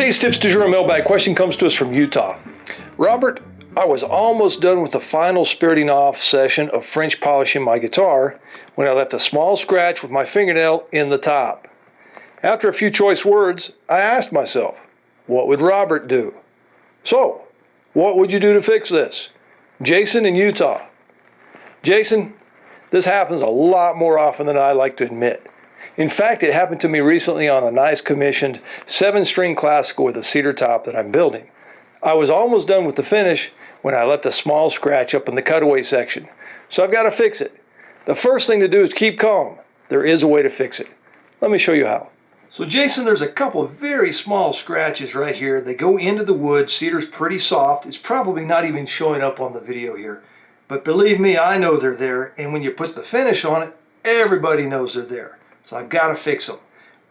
Today's Tips du Jour mailbag question comes to us from Utah. Robert, I was almost done with the final spiriting off session of French polishing my guitar when I left a small scratch with my fingernail in the top. After a few choice words, I asked myself, what would Robert do? So, what would you do to fix this? Jason in Utah. Jason, this happens a lot more often than I like to admit. In fact, it happened to me recently on a nice commissioned 7-string classical with a cedar top that I'm building. I was almost done with the finish when I left a small scratch up in the cutaway section. So I've got to fix it. The first thing to do is keep calm. There is a way to fix it. Let me show you how. So Jason, there's a couple of very small scratches right here. They go into the wood. Cedar's pretty soft. It's probably not even showing up on the video here. But believe me, I know they're there. And when you put the finish on it, everybody knows they're there. So I've got to fix them.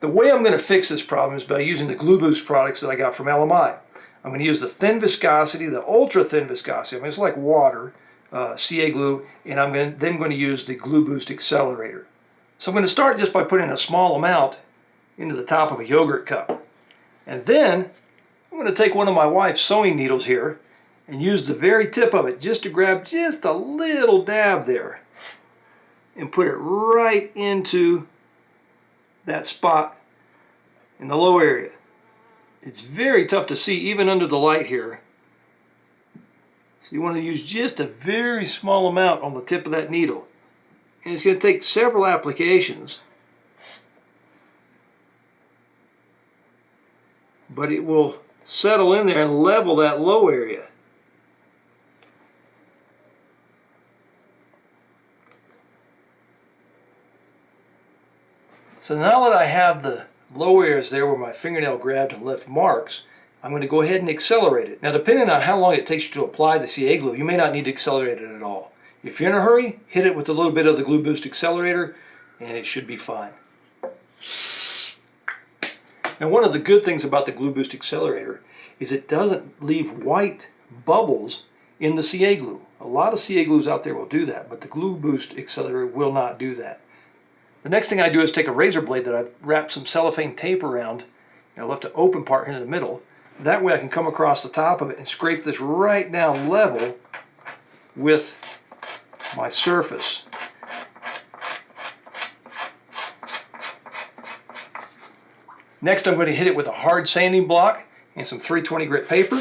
The way I'm going to fix this problem is by using the Glu Boost products that I got from LMI. I'm going to use the thin viscosity, the ultra thin viscosity. I mean, it's like water, CA glue, and I'm then going to use the Glu Boost accelerator. So I'm going to start just by putting a small amount into the top of a yogurt cup. And then I'm going to take one of my wife's sewing needles here and use the very tip of it just to grab just a little dab there and put it right into that spot in the low area. It's very tough to see even under the light here. So you want to use just a very small amount on the tip of that needle. And it's going to take several applications, but it will settle in there and level that low area. So now that I have the low areas there where my fingernail grabbed and left marks, I'm going to go ahead and accelerate it. Now, depending on how long it takes you to apply the CA glue, you may not need to accelerate it at all. If you're in a hurry, hit it with a little bit of the Glu Boost accelerator and it should be fine. Now, one of the good things about the Glu Boost accelerator is it doesn't leave white bubbles in the CA glue. A lot of CA glues out there will do that, but the Glu Boost accelerator will not do that. The next thing I do is take a razor blade that I've wrapped some cellophane tape around, and I left an open part into the middle. That way I can come across the top of it and scrape this right down level with my surface. Next, I'm going to hit it with a hard sanding block and some 320 grit paper.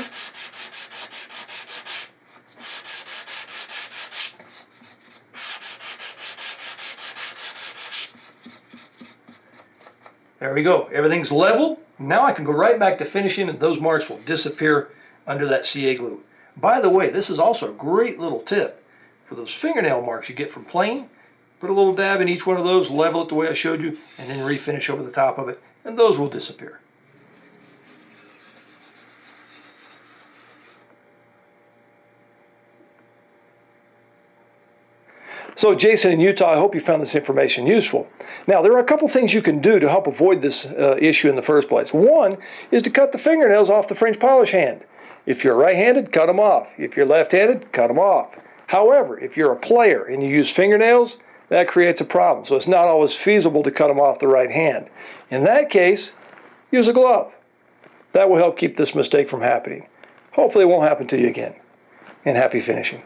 There we go. Everything's level. Now I can go right back to finishing and those marks will disappear under that CA glue. By the way, this is also a great little tip for those fingernail marks you get from playing. Put a little dab in each one of those, level it the way I showed you, and then refinish over the top of it, and those will disappear. So Jason in Utah, I hope you found this information useful. Now, there are a couple things you can do to help avoid this issue in the first place. One is to cut the fingernails off the French polish hand. If you're right-handed, cut them off. If you're left-handed, cut them off. However, if you're a player and you use fingernails, that creates a problem. So it's not always feasible to cut them off the right hand. In that case, use a glove. That will help keep this mistake from happening. Hopefully it won't happen to you again. And happy finishing.